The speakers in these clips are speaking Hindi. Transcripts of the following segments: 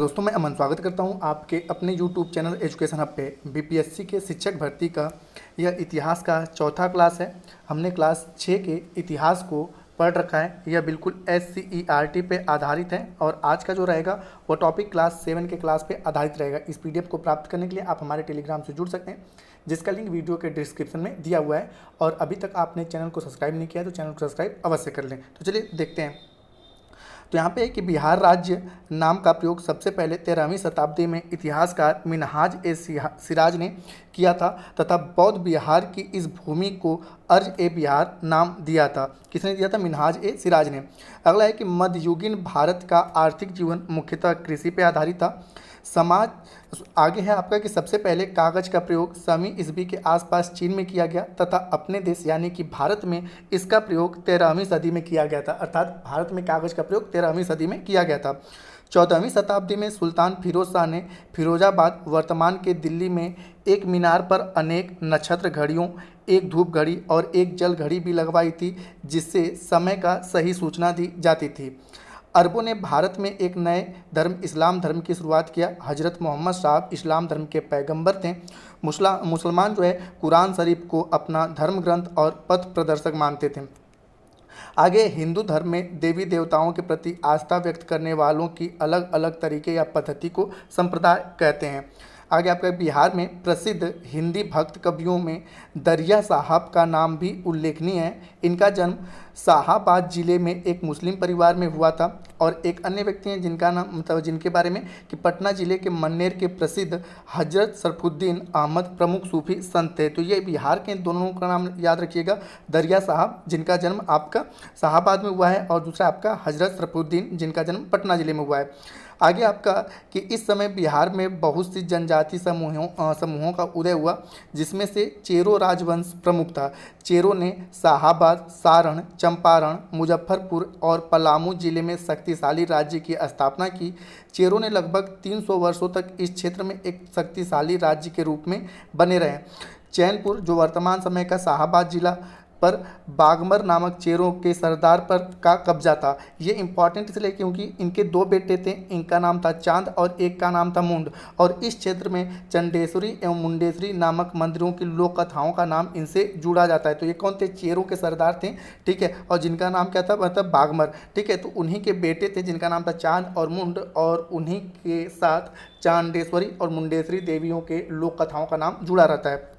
दोस्तों, मैं अमन स्वागत करता हूं आपके अपने YouTube चैनल एजुकेशन हब पे। बीपीएससी के शिक्षक भर्ती का यह इतिहास का चौथा क्लास है। हमने क्लास 6 के इतिहास को पढ़ रखा है। यह बिल्कुल SCERT पे आधारित है और आज का जो रहेगा वो टॉपिक क्लास 7 के क्लास पे आधारित रहेगा। इस PDF को प्राप्त करने के लिए आप हमारे टेलीग्राम से जुड़ सकते हैं, जिसका लिंक वीडियो के डिस्क्रिप्शन में दिया हुआ है। और अभी तक आपने चैनल को सब्सक्राइब नहीं किया है तो चैनल को सब्सक्राइब अवश्य कर लें। तो चलिए देखते हैं। तो यहाँ पे है कि बिहार राज्य नाम का प्रयोग सबसे पहले 13वीं शताब्दी में इतिहासकार मिन्हाज-ए-सिराज ने किया था तथा बौद्ध बिहार की इस भूमि को अर्ज-ए-बिहार नाम दिया था। किसने दिया था? मिन्हाज-ए-सिराज ने। अगला है कि मध्ययुगीन भारत का आर्थिक जीवन मुख्यतः कृषि पर आधारित था। समाज आगे है आपका कि सबसे पहले कागज का प्रयोग 7वीं ईस्वी के आसपास चीन में किया गया तथा अपने देश यानी कि भारत में इसका प्रयोग 13वीं सदी में किया गया था। अर्थात भारत में कागज का प्रयोग 13वीं सदी में किया गया था। 14वीं शताब्दी में सुल्तान फिरोज शाह ने फिरोजाबाद वर्तमान के दिल्ली में एक मीनार पर अनेक नक्षत्र घड़ियों, एक धूप घड़ी और एक जल घड़ी भी लगवाई थी, जिससे समय का सही सूचना दी जाती थी। अरबों ने भारत में एक नए धर्म इस्लाम धर्म की शुरुआत किया। हजरत मोहम्मद साहब इस्लाम धर्म के पैगंबर थे। मुसलमान जो है कुरान शरीफ को अपना धर्म ग्रंथ और पथ प्रदर्शक मानते थे। आगे हिंदू धर्म में देवी देवताओं के प्रति आस्था व्यक्त करने वालों की अलग अलग तरीके या पद्धति को संप्रदाय कहते हैं। आगे आपका बिहार में प्रसिद्ध हिंदी भक्त कवियों में दरिया साहब का नाम भी उल्लेखनीय है। इनका जन्म शाहाबाद जिले में एक मुस्लिम परिवार में हुआ था। और एक अन्य व्यक्ति हैं जिनका नाम मतलब जिनके बारे में कि पटना जिले के मन्नेर के प्रसिद्ध हजरत शरफुद्दीन अहमद प्रमुख सूफी संत थे। तो ये बिहार के दोनों का नाम याद रखिएगा, दरिया साहब जिनका जन्म आपका शाहाबाद में हुआ है और दूसरा आपका हजरत शरफुद्दीन जिनका जन्म पटना जिले में हुआ है। आगे आपका कि इस समय बिहार में बहुत सी जनजाति समूहों का उदय हुआ, जिसमें से चेरो राजवंश प्रमुख था। चेरो ने शाहाबाद, सारण, चंपारण, मुजफ्फरपुर और पलामू जिले में शक्तिशाली राज्य की स्थापना की। चेरो ने लगभग 300 वर्षों तक इस क्षेत्र में एक शक्तिशाली राज्य के रूप में बने रहे। चैनपुर जो वर्तमान समय का शाहाबाद जिला पर बागमर नामक चेरों के सरदार पर का कब्जा था। ये इंपॉर्टेंट इसलिए क्योंकि इनके दो बेटे थे, इनका नाम था चांद और एक का नाम था मुंड। और इस क्षेत्र में चंडेश्वरी एवं मुंडेश्वरी नामक मंदिरों की लोक कथाओं का नाम इनसे जुड़ा जाता है। तो ये कौन थे? चेरों के सरदार थे, ठीक है। और जिनका नाम क्या था? मतलब बागमर, ठीक है। तो उन्हीं के बेटे थे जिनका नाम था चांद और मुंड, और उन्हीं के साथ चांडेश्वरी और मुंडेश्वरी देवियों के लोक कथाओं का नाम जुड़ा रहता है।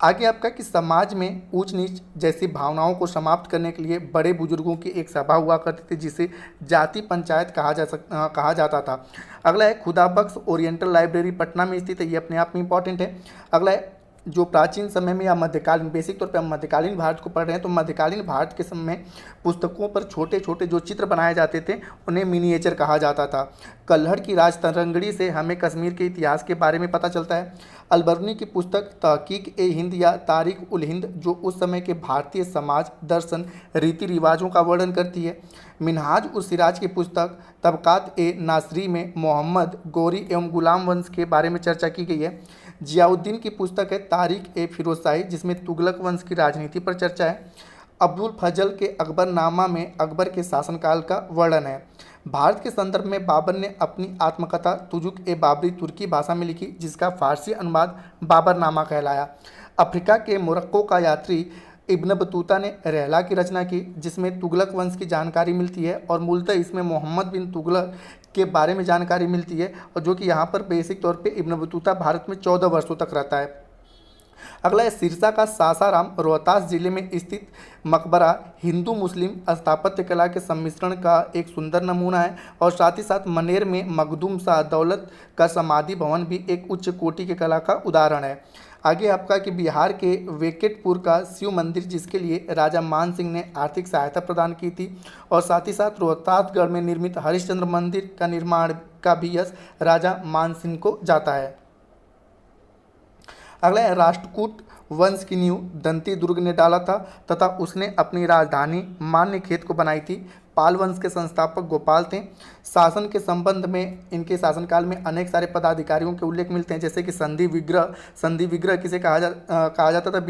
आगे आपका कि समाज में ऊंच नीच जैसी भावनाओं को समाप्त करने के लिए बड़े बुजुर्गों की एक सभा हुआ करती थी, जिसे जाति पंचायत कहा जाता था। अगला है खुदाबख्श ओरिएंटल लाइब्रेरी पटना में स्थित है। ये अपने आप में इंपॉर्टेंट है। अगला है जो प्राचीन समय में या मध्यकालीन, बेसिक तौर पे हम मध्यकालीन भारत को पढ़ रहे हैं, तो मध्यकालीन भारत के समय में पुस्तकों पर छोटे छोटे जो चित्र बनाए जाते थे उन्हें मिनिएचर कहा जाता था। कल्हड़ की राजतरंगड़ी से हमें कश्मीर के इतिहास के बारे में पता चलता है। अलबर्नी की पुस्तक तहकीक-ए-हिंद या तारीख-उल-हिंद जो उस समय के भारतीय समाज, दर्शन, रीति रिवाजों का वर्णन करती है। मिन्हाज-उस-सिराज की पुस्तक तबकात-ए-नासरी में मोहम्मद, गौरी एवं गुलाम वंश के बारे में चर्चा की गई है। जियाउद्दीन की पुस्तक है तारीख-ए-फिरोजशाही, जिसमें तुगलक वंश की राजनीति पर चर्चा है। अब्दुल फजल के अकबरनामा में अकबर के शासनकाल का वर्णन है। भारत के संदर्भ में बाबर ने अपनी आत्मकथा तुजुक-ए-बाबरी तुर्की भाषा में लिखी, जिसका फारसी अनुवाद बाबरनामा कहलाया। अफ्रीका के मोरक्को का यात्री इब्न बतूता ने रहला की रचना की, जिसमें तुगलक वंश की जानकारी मिलती है और मूलतः इसमें मोहम्मद बिन तुगलक के बारे में जानकारी मिलती है, और जो कि यहाँ पर बेसिक तौर पे इब्न बतूता भारत में 14 वर्षों तक रहता है। अगला है सिरसा का सासाराम रोहतास जिले में स्थित मकबरा हिंदू मुस्लिम स्थापत्य कला के सम्मिश्रण का एक सुंदर नमूना है। और साथ ही साथ मनेर में मखदूम शाह दौलत का समाधि भवन भी एक उच्च कोटि के कला का उदाहरण है। आगे आपका कि बिहार के वेकेटपुर का शिव मंदिर, जिसके लिए राजा मान सिंह ने आर्थिक सहायता प्रदान की थी, और साथ ही साथ रोहतासगढ़ में निर्मित हरिश्चंद्र मंदिर का निर्माण का भी यश राजा मान सिंह को जाता है। अगला है राष्ट्रकूट वंश की नींव दंती दुर्ग ने डाला था तथा उसने अपनी राजधानी मान्यखेत को बनाई थी। पाल वंश के संस्थापक गोपाल थे। शासन के संबंध में इनके शासनकाल में अनेक सारे पदाधिकारियों के उल्लेख मिलते हैं, जैसे कि संधि विग्रह किसे कहा जाता था,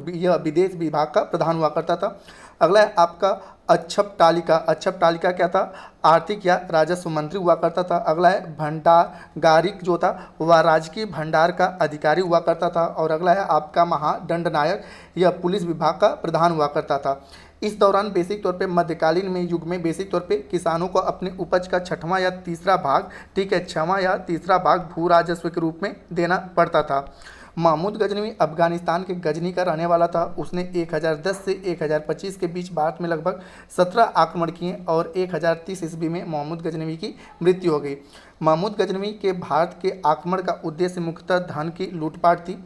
यह विदेश विभाग का प्रधान हुआ करता था। अगला है आपका अच्छप तालिका क्या था, आर्थिक या राजस्व मंत्री हुआ करता था। अगला है भंडागारिक जो था वह राजकीय भंडार का अधिकारी हुआ करता था। और अगला है आपका महादंडनायक, यह पुलिस विभाग का प्रधान हुआ करता था। इस दौरान बेसिक तौर पे मध्यकालीन में युग में बेसिक तौर पे किसानों को अपने उपज का छठवां या तीसरा भाग, ठीक है, छठवां या तीसरा भाग भू राजस्व के रूप में देना पड़ता था। महमूद गजनवी अफगानिस्तान के गजनी का रहने वाला था। उसने 1010 से 1025 के बीच भारत में लगभग 17 आक्रमण किए और 1030 ईस्वी में महमूद गजनवी की मृत्यु हो गई। महमूद गजनवी के भारत के आक्रमण का उद्देश्य मुख्यतः धन की लूटपाट थी।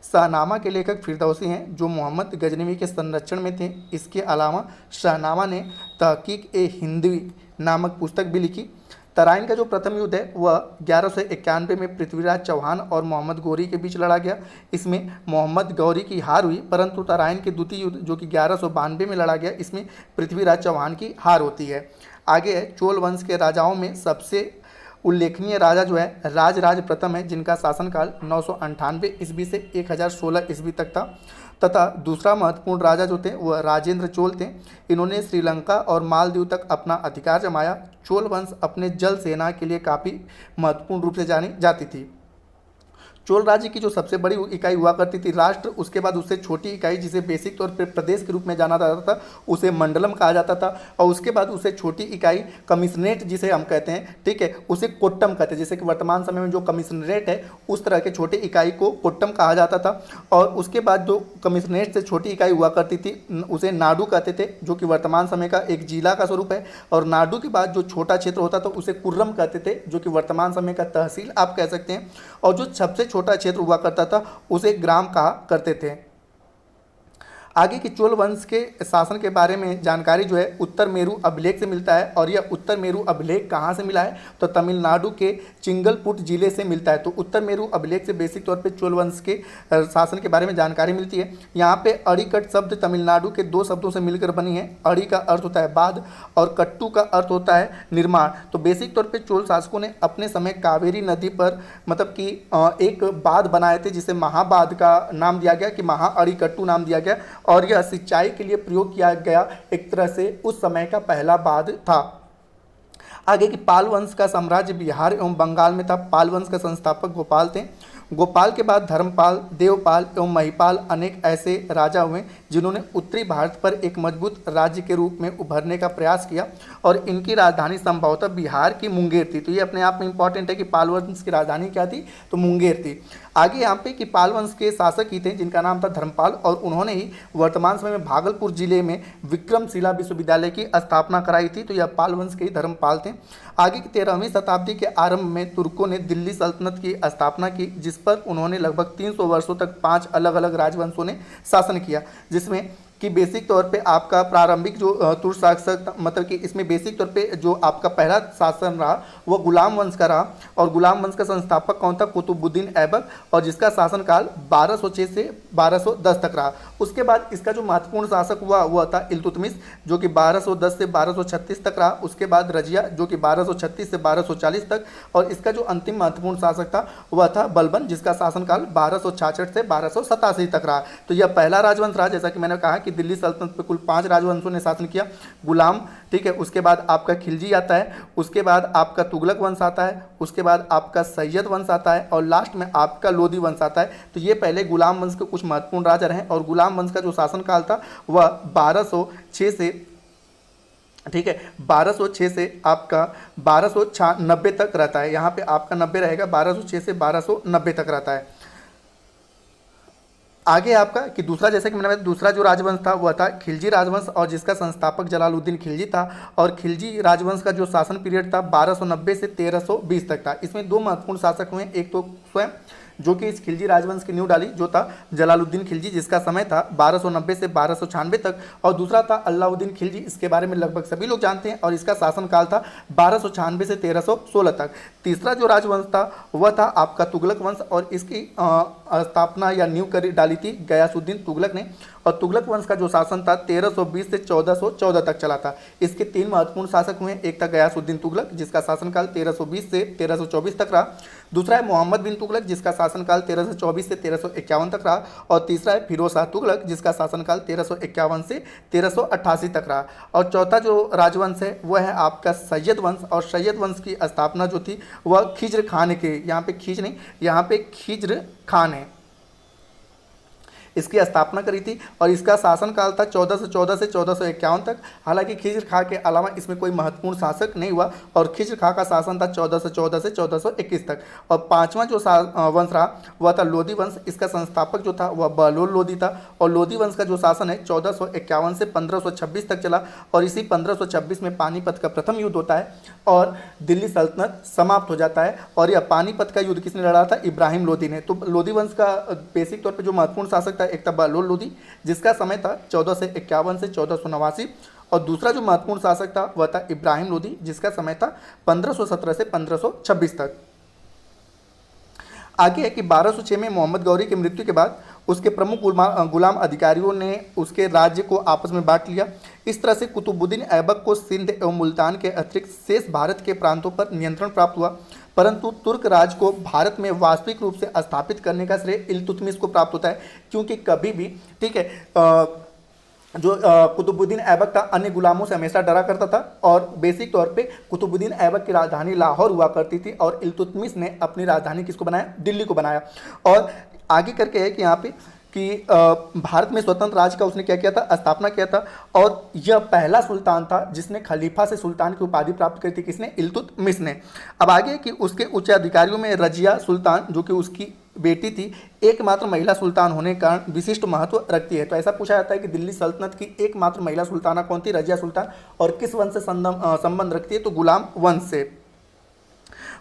शाहनामा के लेखक फिरदौसी हैं जो मोहम्मद गजनवी के संरक्षण में थे। इसके अलावा शाहनामा ने तहकीक ए हिंदवी नामक पुस्तक भी लिखी। तराइन का जो प्रथम युद्ध है वह 1191 में पृथ्वीराज चौहान और मोहम्मद गौरी के बीच लड़ा गया। इसमें मोहम्मद गौरी की हार हुई, परंतु तराइन के द्वितीय युद्ध जो कि 1192 में लड़ा गया, इसमें पृथ्वीराज चौहान की हार होती है। आगे है चोल वंश के राजाओं में सबसे उल्लेखनीय राजा जो है राजराज प्रथम है, जिनका शासनकाल 998 ईस्वी से 1016 ईस्वी तक था। तथा दूसरा महत्वपूर्ण राजा जो थे वह राजेंद्र चोल थे। इन्होंने श्रीलंका और मालदीव तक अपना अधिकार जमाया। चोल वंश अपने जल सेना के लिए काफ़ी महत्वपूर्ण रूप से जानी जाती थी। चोल राज्य की जो सबसे बड़ी इकाई हुआ करती थी राष्ट्र, उसके बाद उससे छोटी इकाई जिसे बेसिक तौर पर प्रदेश के रूप में जाना जाता था उसे मंडलम कहा जाता था। और उसके बाद उसे छोटी इकाई कमिश्नरेट जिसे हम कहते हैं, ठीक है, उसे कोट्टम कहते हैं। जैसे कि वर्तमान समय में जो कमिश्नरेट है उस तरह के छोटे इकाई को कोट्टम कहा जाता था। और उसके बाद जो कमिश्नरेट से छोटी इकाई हुआ करती थी उसे नाडु कहते थे, जो कि वर्तमान समय का एक जिला का स्वरूप है। और नाडु के बाद जो छोटा क्षेत्र होता था उसे कुर्रम कहते थे, जो कि वर्तमान समय का तहसील आप कह सकते हैं। और जो सबसे छोटा क्षेत्र हुआ करता था उसे ग्राम कहा करते थे। आगे की चोल वंश के शासन के बारे में जानकारी जो है उत्तर मेरू अभिलेख से मिलता है। और यह उत्तर मेरू अभिलेख कहाँ से मिला है, तो तमिलनाडु के चिंगलपुट जिले से मिलता है। तो उत्तर मेरू अभिलेख से बेसिक तौर पे चोल वंश के शासन के बारे में जानकारी मिलती है। यहाँ पे अड़ीकट शब्द तमिलनाडु के दो शब्दों से मिलकर बनी है। अड़ी का अर्थ होता है बांध और कट्टू का अर्थ होता है निर्माण। तो बेसिक तौर पर चोल शासकों ने अपने समय कावेरी नदी पर मतलब कि एक बांध बनाए थे जिसे महाबाध का नाम दिया गया, कि महा अड़ीकट्टू नाम दिया गया। और यह सिंचाई के लिए प्रयोग किया गया एक तरह से उस समय का पहला बांध था। आगे की पाल वंश का साम्राज्य बिहार एवं बंगाल में था। पाल वंश का संस्थापक गोपाल थे। गोपाल के बाद धर्मपाल, देवपाल एवं महिपाल अनेक ऐसे राजा हुए जिन्होंने उत्तरी भारत पर एक मजबूत राज्य के रूप में उभरने का प्रयास किया। और इनकी राजधानी संभवतः बिहार की मुंगेर थी। तो ये अपने आप में इंपॉर्टेंट है कि पाल वंश की राजधानी क्या थी, तो मुंगेर थी। आगे यहाँ पे कि पाल वंश के शासक ही थे जिनका नाम था धर्मपाल, और उन्होंने ही वर्तमान समय में भागलपुर जिले में विक्रमशिला विश्वविद्यालय की स्थापना कराई थी। तो यह पाल वंश के ही धर्मपाल थे। आगे की 13वीं शताब्दी के आरंभ में तुर्कों ने दिल्ली सल्तनत की स्थापना की, जिस पर उन्होंने लगभग 300 वर्षों तक 5 अलग अलग राजवंशों ने शासन किया, जिसमें कि बेसिक तौर पे आपका प्रारंभिक जो तुर्क शासक मतलब कि इसमें बेसिक तौर पे जो आपका पहला शासन रहा वह गुलाम वंश का रहा। और गुलाम वंश का संस्थापक कौन था, कुतुबुद्दीन ऐबक, और जिसका शासनकाल 1206 से 1210 तक रहा। उसके बाद इसका जो महत्वपूर्ण शासक हुआ वह था इल्तुतमिश, जो कि 1210 से 1236 तक रहा। उसके बाद रजिया, जो कि 1236 से 1240 तक। और इसका जो अंतिम महत्वपूर्ण शासक था वह था बलबन, जिसका शासनकाल 1266 से 1287 तक रहा। तो यह पहला राजवंश रहा। जैसा कि मैंने कहा कि दिल्ली सल्तनत पे कुल 5 राजवंशों ने शासन किया। गुलाम, ठीक है, उसके बाद आपका खिलजी आता है, उसके बाद आपका तुगलक वंश आता है, उसके बाद आपका सैयद वंश आता है, और लास्ट में आपका लोधी वंश आता है। तो ये पहले गुलाम वंश के कुछ महत्वपूर्ण राजा रहे। और गुलाम वंश का जो शासनकाल था वह 1206 से, ठीक है, 1206 से आपका 1290 तक रहता है। यहाँ पे आपका 90 रहेगा, 1206 से 1290 तक रहता है। आगे आपका कि दूसरा, जैसे कि मैंने बताया, दूसरा जो राजवंश था वह था खिलजी राजवंश, और जिसका संस्थापक जलालुद्दीन खिलजी था। और खिलजी राजवंश का जो शासन पीरियड था 1290 से 1320 तक था। इसमें 2 महत्वपूर्ण शासक हुए, एक तो स्वयं जो कि इस खिलजी राजवंश की नींव डाली, जो था जलालुद्दीन खिलजी, जिसका समय था 1290 से 1296 तक। और दूसरा था अलाउद्दीन खिलजी, इसके बारे में लगभग सभी लोग जानते हैं, और इसका शासनकाल था 1296 से 1316 तक। तीसरा जो राजवंश था वह था आपका तुगलक वंश, और इसकी स्थापना या नींव डाली थी गयासुद्दीन तुगलक ने। और तुगलक वंश का जो शासन था 1320 से 1414 तक चला था। इसके 3 महत्वपूर्ण शासक हुए, एक था गयासुद्दीन तुगलक जिसका शासनकाल 1320 से 1324 तक रहा, दूसरा है मोहम्मद बिन तुगलक जिसका शासनकाल 1324 से 1351 तक रहा, और तीसरा है फिरोज शाह तुगलक जिसका शासनकाल 1351 से 1388 तक रहा, और चौथा जो राजवंश है वह है आपका सैयद वंश। और सैयद वंश की स्थापना जो थी वह खिज्र खान के, यहाँ पे खिज नहीं, यहाँ पे खिज्र खान है, इसकी स्थापना करी थी। और इसका शासनकाल था 1414 से 1451 तक। हालांकि खिज्र खां के अलावा इसमें कोई महत्वपूर्ण शासक नहीं हुआ, और खिज्र खां का शासन था 1414 से 1421 तक। और पांचवा जो वंश रहा वह था लोधी वंश। इसका संस्थापक जो था वह बहलोल लोधी था, और लोधी वंश का जो शासन है 1451 से 1526 तक चला, और इसी 1526 में पानीपत का प्रथम युद्ध होता है और दिल्ली सल्तनत समाप्त हो जाता है। और यह पानीपत का युद्ध किसने लड़ा था? इब्राहिम लोधी ने। तो लोधी वंश का बेसिक तौर पर जो महत्वपूर्ण शासक था एक था बहलोल लोधी जिसका समय था 1451 से 1489, और दूसरा जो महत्वपूर्ण शासक था वह था इब्राहिम लोधी जिसका समय था 1517 से 1526 तक। आगे है कि 1206 में मोहम्मद गौरी की मृत्यु के बाद उसके प्रमुख गुलाम अधिकारियों ने उसके राज्य को आपस में बांट लिया। इस तरह से कुतुबुद्दीन ऐबक को सिंध एवं मुल्तान के अतिरिक्त शेष भारत के प्रांतों पर नियंत्रण प्राप्त हुआ, परंतु तुर्क राज को भारत में वास्तविक रूप से स्थापित करने का श्रेय इल्तुतमिश को प्राप्त होता है, क्योंकि कभी भी ठीक है जो कुतुबुद्दीन ऐबक था अन्य गुलामों से हमेशा डरा करता था, और बेसिक तौर पे कुतुबुद्दीन ऐबक की राजधानी लाहौर हुआ करती थी, और इल्तुतमिश ने अपनी राजधानी किसको बनाया? दिल्ली को बनाया। और आगे करके है कि यहाँ पे कि भारत में स्वतंत्र राज्य का उसने क्या किया था? स्थापना किया था, और यह पहला सुल्तान था जिसने खलीफा से सुल्तान की उपाधि प्राप्त करी थी। किसने? इल्तुतमिश ने। अब आगे कि उसके उच्च अधिकारियों में रजिया सुल्तान जो कि उसकी बेटी थी एकमात्र महिला सुल्तान होने के कारण विशिष्ट महत्व रखती है। तो ऐसा पूछा जाता है कि दिल्ली सल्तनत की एकमात्र महिला सुल्ताना कौन थी? रजिया सुल्तान। और किस वंश से संबंध रखती है? तो गुलाम वंश से।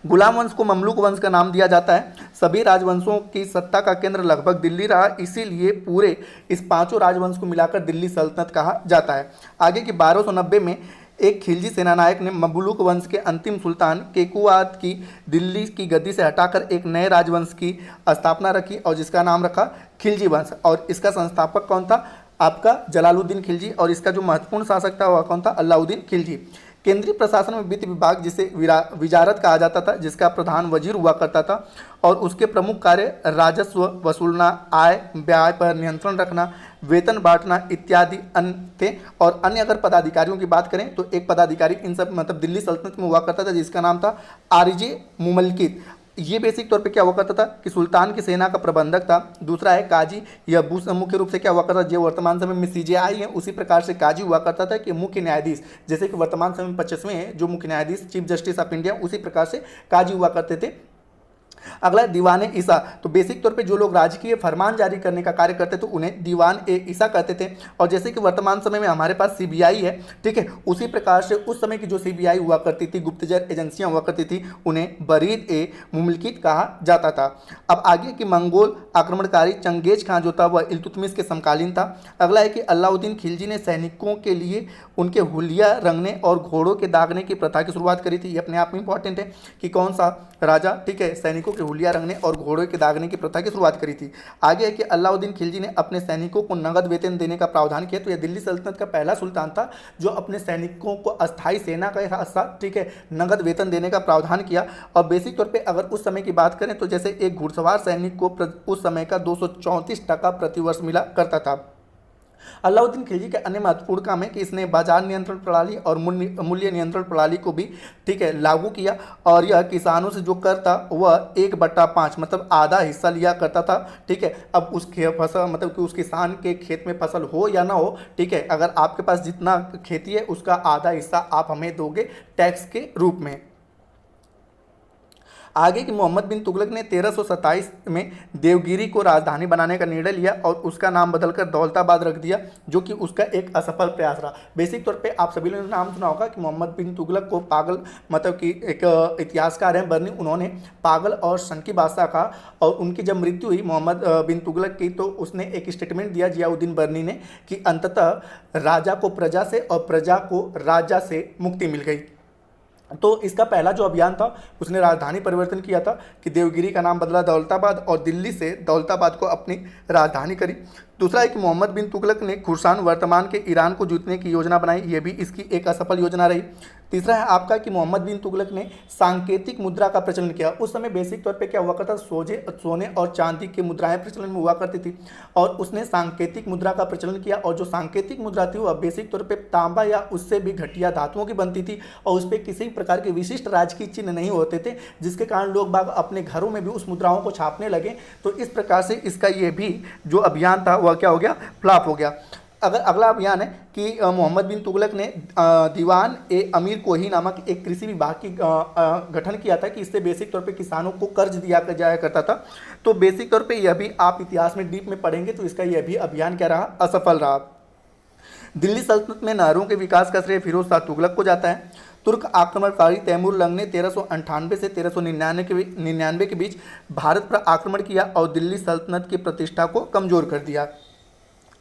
गुलाम वंश को ममलूक वंश का नाम दिया जाता है। सभी राजवंशों की सत्ता का केंद्र लगभग दिल्ली रहा, इसीलिए पूरे इस पांचों राजवंश को मिलाकर दिल्ली सल्तनत कहा जाता है। आगे की 1290 में एक खिलजी सेनानायक ने ममलूक वंश के अंतिम सुल्तान केकुआत की दिल्ली की गद्दी से हटाकर एक नए राजवंश की स्थापना रखी, और जिसका नाम रखा खिलजी वंश। और इसका संस्थापक कौन था? आपका जलालुद्दीन खिलजी। और इसका जो महत्वपूर्ण शासक था वह कौन था? अलाउद्दीन खिलजी। केंद्रीय प्रशासन में वित्त विभाग जिसे विजारत कहा जाता था, जिसका प्रधान वजीर हुआ करता था, और उसके प्रमुख कार्य राजस्व वसूलना, आय व्यय पर नियंत्रण रखना, वेतन बांटना इत्यादि अन्य थे। और अन्य अगर पदाधिकारियों की बात करें तो एक पदाधिकारी इन सब मतलब दिल्ली सल्तनत में हुआ करता था जिसका नाम था आरिजे मुमलकित। ये बेसिक तौर पे क्या हुआ करता था कि सुल्तान की सेना का प्रबंधक था। दूसरा है काजी, यह मुख्य रूप से क्या हुआ करता था? जो वर्तमान समय में सीजेआई है उसी प्रकार से काजी हुआ करता था कि मुख्य न्यायाधीश, जैसे कि वर्तमान समय में 25वें हैं जो मुख्य न्यायाधीश चीफ जस्टिस ऑफ इंडिया, उसी प्रकार से काजी हुआ करते थे। अगला है दीवान ईसा। तो बेसिक तौर पे जो लोग राजकीय फरमान जारी करने का कार्य करते थे उन्हें दीवान ए ईसा कहते थे। और जैसे कि वर्तमान समय में हमारे पास सीबीआई है, ठीक है, उसी प्रकार से उस समय की जो सीबीआई हुआ करती थी, गुप्तचर एजेंसियां हुआ करती थी, उन्हें बरीद ए मुमलकित कहा जाता था। अब आगे कि मंगोल आक्रमणकारी चंगेज खां जो था वह इल्तुतमिश के समकालीन था। अगला है कि अलाउद्दीन खिलजी ने सैनिकों के लिए उनके हुलिया रंगने और घोड़ों के दागने की प्रथा की शुरुआत करी थी। ये अपने आप में इंपॉर्टेंट है कि कौन सा राजा, ठीक है, सैनिकों के हुलिया रंगने और घोड़ों के दागने की प्रथा की शुरुआत करी थी। आगे है कि अलाउद्दीन खिलजी ने अपने सैनिकों को नगद वेतन देने का प्रावधान किया। तो यह दिल्ली सल्तनत का पहला सुल्तान था जो अपने सैनिकों को अस्थायी सेना का हिस्सा, ठीक है, नगद वेतन देने का प्रावधान किया। और बेसिक तौर पे अगर उस समय की बात करें तो जैसे एक घुड़सवार सैनिक को उस समय का 234 टका प्रतिवर्ष मिला करता था। अलाउद्दीन खिलजी के अन्य महत्वपूर्ण काम है कि इसने बाजार नियंत्रण प्रणाली और मूल्य नियंत्रण प्रणाली को भी, ठीक है, लागू किया। और यह किसानों से जो कर था वह 1/5 मतलब आधा हिस्सा लिया करता था, ठीक है। अब उसके फसल मतलब कि उस किसान के खेत में फसल हो या ना हो, ठीक है, अगर आपके पास जितना खेती है उसका आधा हिस्सा आप हमें दोगे टैक्स के रूप में। आगे कि मोहम्मद बिन तुगलक ने 1327 में देवगिरी को राजधानी बनाने का निर्णय लिया और उसका नाम बदलकर दौलताबाद रख दिया, जो कि उसका एक असफल प्रयास रहा। बेसिक तौर पे आप सभी लोगों ने नाम सुना होगा कि मोहम्मद बिन तुगलक को पागल, मतलब कि एक इतिहासकार हैं बर्नी, उन्होंने पागल और सनकी बादशाह कहा। और उनकी जब मृत्यु हुई मोहम्मद बिन तुगलक की, तो उसने एक स्टेटमेंट दिया जियाउद्दीन बर्नी ने कि अंततः राजा को प्रजा से और प्रजा को राजा से मुक्ति मिल गई। तो इसका पहला जो अभियान था उसने राजधानी परिवर्तन किया था कि देवगिरी का नाम बदला दौलताबाद और दिल्ली से दौलताबाद को अपनी राजधानी करी। दूसरा है कि मोहम्मद बिन तुगलक ने खुर्सान वर्तमान के ईरान को जीतने की योजना बनाई, ये भी इसकी एक असफल योजना रही। तीसरा है आपका कि मोहम्मद बिन तुगलक ने सांकेतिक मुद्रा का प्रचलन किया। उस समय बेसिक तौर पे क्या हुआ करता, सोने और चांदी की मुद्राएं प्रचलन में हुआ करती थी और उसने सांकेतिक मुद्रा का प्रचलन किया। और जो सांकेतिक मुद्रा थी वह बेसिक तौर पे तांबा या उससे भी घटिया धातुओं की बनती थी और उस पर किसी प्रकार के विशिष्ट राजकीय चिन्ह नहीं होते थे, जिसके कारण लोग बाग अपने घरों में भी उस मुद्राओं को छापने लगे। तो इस प्रकार से इसका ये भी जो अभियान था वह क्या हो गया, फ्लॉप हो गया। अगर अगला अभियान है कि मोहम्मद बिन तुगलक ने दीवान ए अमीर कोही नामक एक कृषि विभाग की गठन किया था कि इससे बेसिक तौर पे किसानों को कर्ज दिया जाया करता था। तो बेसिक तौर पे यह भी आप इतिहास में डीप में पढ़ेंगे तो इसका यह भी अभियान क्या रहा, असफल रहा। दिल्ली सल्तनत में नहरों के विकास का श्रेय फिरोज शाह तुगलक को जाता है। तुर्क आक्रमणकारी तैमूर लंग ने 1398 से 1399 के बीच भारत पर आक्रमण किया और दिल्ली सल्तनत की प्रतिष्ठा को कमजोर कर दिया।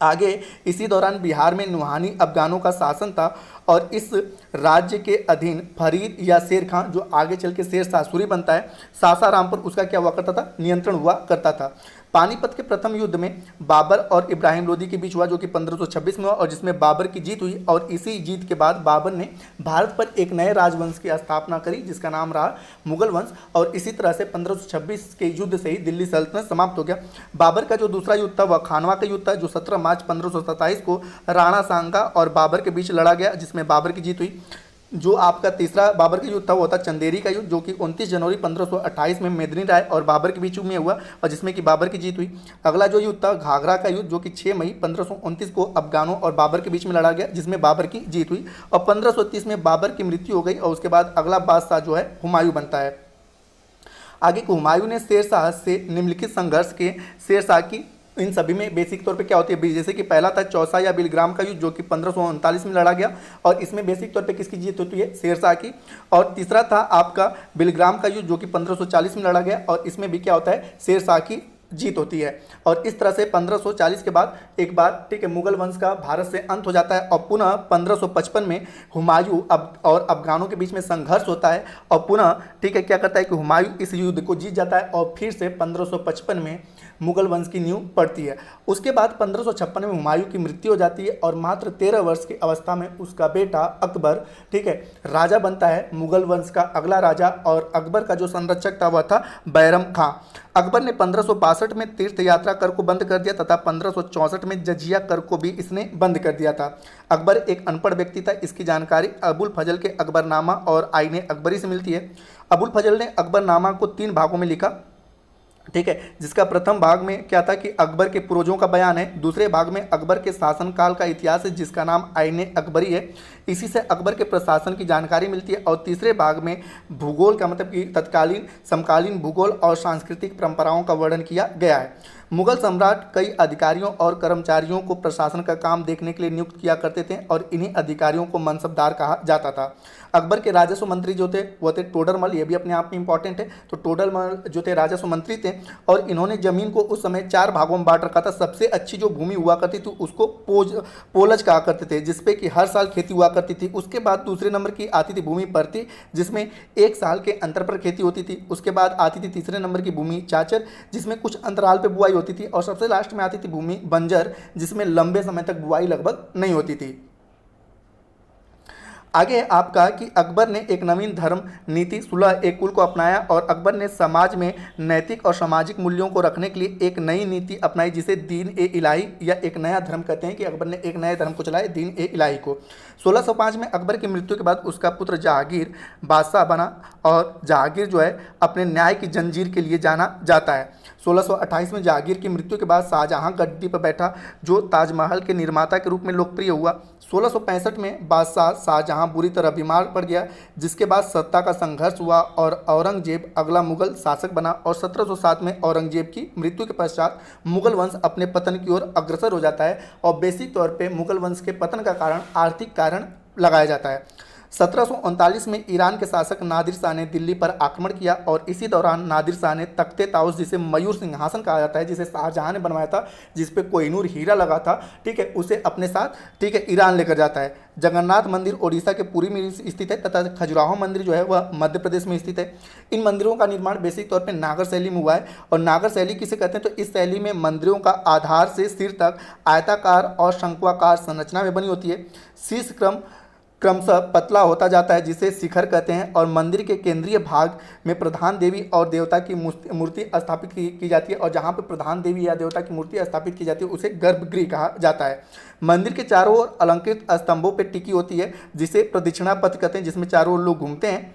आगे इसी दौरान बिहार में नुहानी अफगानों का शासन था और इस राज्य के अधीन फरीद या शेर खां, जो आगे चल के शेर शाह सूरी बनता है, सासाराम पर उसका क्या हुआ करता था, नियंत्रण हुआ करता था। पानीपत के प्रथम युद्ध में बाबर और इब्राहिम लोदी के बीच हुआ, जो कि 1526 में हुआ और जिसमें बाबर की जीत हुई। और इसी जीत के बाद बाबर ने भारत पर एक नए राजवंश की स्थापना करी जिसका नाम रहा मुगल वंश। और इसी तरह से 1526 के युद्ध से ही दिल्ली सल्तनत समाप्त हो गया। बाबर का जो दूसरा युद्ध था वह खानवा का युद्ध था, जो 17 मार्च 1527 को राणा सांगा और बाबर के बीच लड़ा गया, जिसमें बाबर की जीत हुई। जो आपका तीसरा बाबर का युद्ध था वो था चंदेरी का युद्ध, जो कि 29 जनवरी 1528 में मेदिनी राय और बाबर के बीच में हुआ और जिसमें कि बाबर की जीत हुई। अगला जो युद्ध था घाघरा का युद्ध, जो कि 6 मई 1529 को अफगानों और बाबर के बीच में लड़ा गया, जिसमें बाबर की जीत हुई और 1530 में बाबर की मृत्यु हो गई। और उसके बाद अगला बादशाह जो है हुमायूं बनता है। आगे को हुमायूं ने शेरशाह से निम्नलिखित संघर्ष के शेरशाह की, इन सभी में बेसिक तौर पे क्या होती है, जैसे कि पहला था चौसा या बिलग्राम का युद्ध, जो कि 1539 में लड़ा गया और इसमें बेसिक तौर पे किसकी जीत होती है, शेरशाह की। और तीसरा था आपका बिलग्राम का युद्ध, जो कि 1540 में लड़ा गया और इसमें भी क्या होता है, शेरशाह की जीत होती है। और इस तरह से 1540 के बाद एक बार ठीक है मुगल वंश का भारत से अंत हो जाता है और पुनः 1555 में हुमायूं और अफगानों के बीच में संघर्ष होता है और पुनः ठीक है क्या करता है कि हुमायूं इस युद्ध को जीत जाता है और फिर से 1555 में मुगल वंश की नींव पड़ती है। उसके बाद 1556 में हुमायूं की मृत्यु हो जाती है और मात्र 13 वर्ष की अवस्था में उसका बेटा अकबर ठीक है राजा बनता है, मुगल वंश का अगला राजा। और अकबर का जो संरक्षक था वह था बैरम खां। अकबर ने 1562 में तीर्थ यात्रा कर को बंद कर दिया तथा 1564 में जजिया कर को भी इसने बंद कर दिया था। अकबर एक अनपढ़ व्यक्ति था। इसकी जानकारी अबुल फजल के अकबरनामा और आईने अकबरी से मिलती है। अबुल फजल ने अकबरनामा को 3 भागों में लिखा ठीक है, जिसका प्रथम भाग में क्या था कि अकबर के पूर्वजों का बयान है, दूसरे भाग में अकबर के शासनकाल का इतिहास है जिसका नाम आईने अकबरी है, इसी से अकबर के प्रशासन की जानकारी मिलती है। और तीसरे भाग में भूगोल का मतलब कि तत्कालीन समकालीन भूगोल और सांस्कृतिक परंपराओं का वर्णन किया गया है। मुगल सम्राट कई अधिकारियों और कर्मचारियों को प्रशासन का काम देखने के लिए नियुक्त किया करते थे और इन्हीं अधिकारियों को मनसबदार कहा जाता था। अकबर के राजस्व मंत्री जो थे वो थे टोडरमल, ये भी अपने आप में इंपॉर्टेंट है। तो टोडरमल जो थे राजस्व मंत्री थे और इन्होंने जमीन को उस समय 4 भागों में बांट रखा था। सबसे अच्छी जो भूमि हुआ करती थी उसको पोलज कहा करते थे, जिसपे कि हर साल खेती हुआ करती थी। उसके बाद दूसरे नंबर की आती थी भूमि परती, जिसमें 1 साल के अंतर पर खेती होती थी। उसके बाद आती थी तीसरे नंबर की भूमि चाचर, जिसमें कुछ अंतराल पर बुआई होती थी। और सबसे लास्ट में आती थी भूमि बंजर, जिसमें लंबे समय तक बुआई लगभग नहीं होती थी। आगे है आपका कि अकबर ने एक नवीन धर्म नीति सुलह एक कुल को अपनाया और अकबर ने समाज में नैतिक और सामाजिक मूल्यों को रखने के लिए एक नई नीति अपनाई जिसे दीन ए इलाही या एक नया धर्म कहते हैं कि अकबर ने एक नए धर्म को चलाया, दीन ए इलाही को। 1605 में अकबर की मृत्यु के बाद उसका पुत्र जहांगीर बादशाह बना और जहांगीर जो है अपने न्याय की जंजीर के लिए जाना जाता है। 1628 में जहांगीर की मृत्यु के बाद शाहजहां गद्दी पर बैठा, जो ताजमहल के निर्माता के रूप में लोकप्रिय हुआ। 1665 में बादशाह शाहजहां बुरी तरह बीमार पड़ गया, जिसके बाद सत्ता का संघर्ष हुआ और औरंगजेब अगला मुगल शासक बना। और 1707 में औरंगजेब की मृत्यु के पश्चात मुगल वंश अपने पतन की ओर अग्रसर हो जाता है और बेसिक तौर पे मुगल वंश के पतन का कारण आर्थिक कारण लगाया जाता है। 1739 में ईरान के शासक नादिर शाह ने दिल्ली पर आक्रमण किया और इसी दौरान नादिर शाह ने तख्ते ताउस, जिसे मयूर सिंहासन कहा जाता है, जिसे शाहजहां ने बनवाया था, जिस पे कोहिनूर हीरा लगा था, ठीक है, उसे अपने साथ, ठीक है, ईरान लेकर जाता है। जगन्नाथ मंदिर ओडिशा के पुरी में स्थित है तथा खजुराहो मंदिर जो है वह मध्य प्रदेश में स्थित है। इन मंदिरों का निर्माण बेसिक तौर पर नागर शैली में हुआ है। और नागर शैली किसे कहते हैं, तो इस शैली में मंदिरों का आधार से सिर तक आयताकार और शंक्वाकार संरचना में बनी होती है। शीर्ष क्रमशः पतला होता जाता है, जिसे शिखर कहते हैं, और मंदिर के केंद्रीय भाग में प्रधान देवी और देवता की मूर्ति स्थापित की जाती है। और जहाँ पे प्रधान देवी या देवता की मूर्ति स्थापित की जाती है उसे गर्भगृह कहा जाता है। मंदिर के चारों ओर अलंकृत स्तंभों पर टिकी होती है, जिसे प्रदक्षिणा पथ कहते हैं, जिसमें चारों ओर लोग घूमते हैं।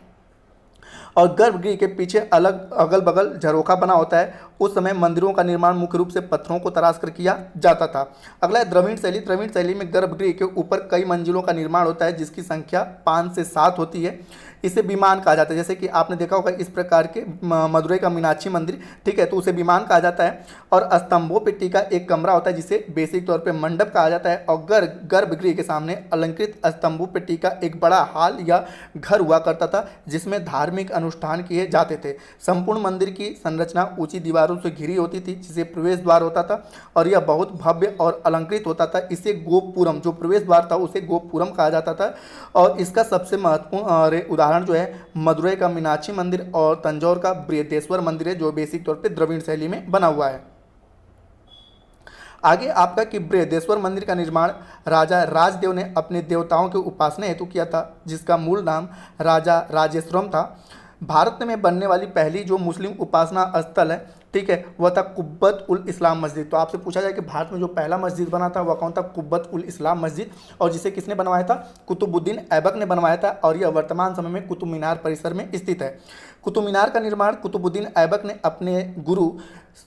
और गर्भगृह के पीछे अलग अगल बगल झरोखा बना होता है। उस समय मंदिरों का निर्माण मुख्य रूप से पत्थरों को तराश कर किया जाता था। अगला है द्रविड़ शैली। द्रविड़ शैली में गर्भगृह के ऊपर कई मंजिलों का निर्माण होता है, जिसकी संख्या 5 से 7 होती है। इसे विमान कहा जाता है, जैसे कि आपने देखा होगा इस प्रकार के मदुरई का मीनाक्षी मंदिर, ठीक है, तो उसे विमान कहा जाता है। और स्तंभों पर टिका एक कमरा होता है, जिसे बेसिक तौर पर मंडप कहा जाता है। और गर्भगृह के सामने अलंकृत स्तंभों पर टिका एक बड़ा हाल या घर हुआ करता था, जिसमें धार्मिक अनुष्ठान किए जाते थे। संपूर्ण मंदिर की संरचना ऊंची दीवारों से घिरी होती थी, जिसे प्रवेश द्वार होता था, और यह बहुत भव्य और अलंकृत होता था। इसे गोपुरम, जो प्रवेश द्वार था उसे गोपुरम कहा जाता था। और इसका सबसे महत्वपूर्ण उदाहरण जो है मदुरई का मीनाक्षी मंदिर और तंजौर का बृहदेश्वर मंदिर है, जो बेसिक तौर पे द्रविड़ शैली में बना हुआ है। आगे आपका कि बृहदेश्वर मंदिर का निर्माण राजा राजदेव ने अपने देवताओं के उपासना हेतु किया था, जिसका मूल नाम राजा राजेश्वरम था। भारत में बनने वाली पहली जो मुस्लिम उपासना स्थल है, ठीक है, वह था कुब्बत उल इस्लाम मस्जिद। तो आपसे पूछा जाए कि भारत में जो पहला मस्जिद बना था वह कौन था? कुब्बत उल इस्लाम मस्जिद। और जिसे किसने बनवाया था? कुतुबुद्दीन ऐबक ने बनवाया था। और यह वर्तमान समय में कुतुब मीनार परिसर में स्थित है। कुतुब मीनार का निर्माण कुतुबुद्दीन ऐबक ने अपने गुरु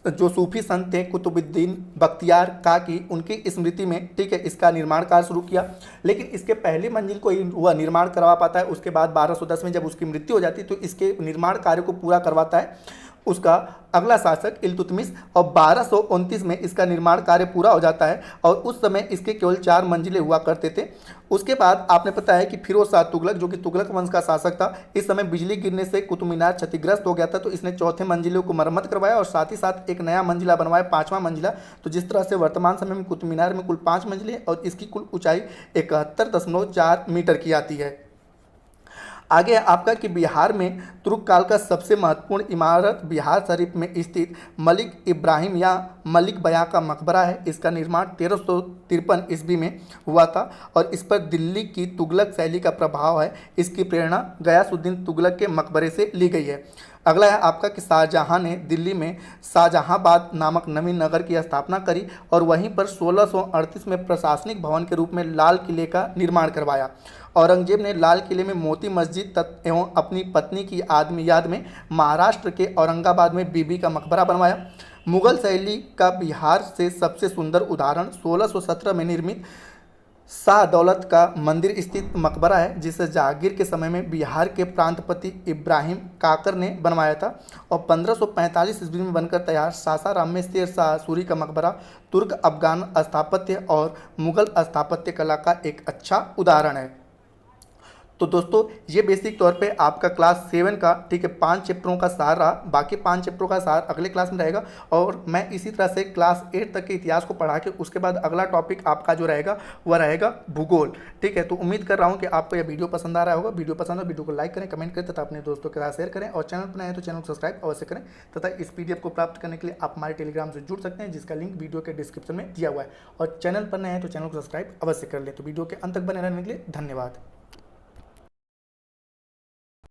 जो सूफी संत थे कुतुबुद्दीन बख्तियार काकी, उनकी स्मृति में, ठीक है, इसका निर्माण कार्य शुरू किया। लेकिन इसके पहली मंजिल को ही वह निर्माण करवा पाता है। उसके बाद 1210 में जब उसकी मृत्यु हो जाती है तो इसके निर्माण कार्य को पूरा करवाता है उसका अगला शासक इल्तुतमिश। और 1229 में इसका निर्माण कार्य पूरा हो जाता है। और उस समय इसके केवल 4 मंजिलें हुआ करते थे। उसके बाद आपने पता है कि फिरोज शाह तुगलक, जो कि तुगलक वंश का शासक था, इस समय बिजली गिरने से कुतुब मीनार क्षतिग्रस्त हो गया था, तो इसने चौथे मंजिलों को मरम्मत करवाया और साथ ही साथ एक नया मंजिला बनवाया, 5वां मंजिला। तो जिस तरह से वर्तमान समय में कुतुब मीनार में कुल 5 मंजिलें और इसकी कुल ऊंचाई 71.4 मीटर की आती है। आगे आपका कि बिहार में तुर्क काल का सबसे महत्वपूर्ण इमारत बिहार शरीफ में स्थित मलिक इब्राहिम या मलिक बयां का मकबरा है। इसका निर्माण 1353 ईस्वी में हुआ था और इस पर दिल्ली की तुगलक शैली का प्रभाव है। इसकी प्रेरणा गयासुद्दीन तुगलक के मकबरे से ली गई है। अगला है आपका कि शाहजहां ने दिल्ली में शाहजहांबाद नामक नवीन नगर की स्थापना करी और वहीं पर 1638 में प्रशासनिक भवन के रूप में लाल किले का निर्माण करवाया। औरंगजेब ने लाल किले में मोती मस्जिद एवं अपनी पत्नी की याद में महाराष्ट्र के औरंगाबाद में बीबी का मकबरा बनवाया। मुगल शैली का बिहार से सबसे सुंदर उदाहरण 1617 में निर्मित शाह दौलत का मंदिर स्थित मकबरा है, जिसे जहांगीर के समय में बिहार के प्रांतपति इब्राहिम काकर ने बनवाया था। और 1545 ईस्वी में बनकर तैयार सासाराम में शेर शाह सूरी का मकबरा तुर्क अफगान स्थापत्य और मुगल स्थापत्य कला का एक अच्छा उदाहरण है। तो दोस्तों ये बेसिक तौर पे आपका क्लास 7 का, ठीक है, 5 चैप्टरों का सार रहा। बाकी 5 चैप्टरों का सार अगले क्लास में रहेगा और मैं इसी तरह से क्लास 8 तक के इतिहास को पढ़ा के उसके बाद अगला टॉपिक आपका जो रहेगा वह रहेगा भूगोल। ठीक है, तो उम्मीद कर रहा हूँ कि आपको यह वीडियो पसंद आ रहा होगा। वीडियो पसंद हो वीडियो को लाइक करें, कमेंट करें तथा अपने दोस्तों के साथ शेयर करें। और चैनल पर नए हैं तो चैनल को सब्सक्राइब अवश्य करें तथा इस PDF को प्राप्त करने के लिए आप हमारे टेलीग्राम से जुड़ सकते हैं, जिसका लिंक वीडियो के डिस्क्रिप्शन में दिया हुआ है। और चैनल पर नए हैं तो चैनल को सब्सक्राइब अवश्य कर लें। तो वीडियो के अंत तक बने रहने के लिए धन्यवाद।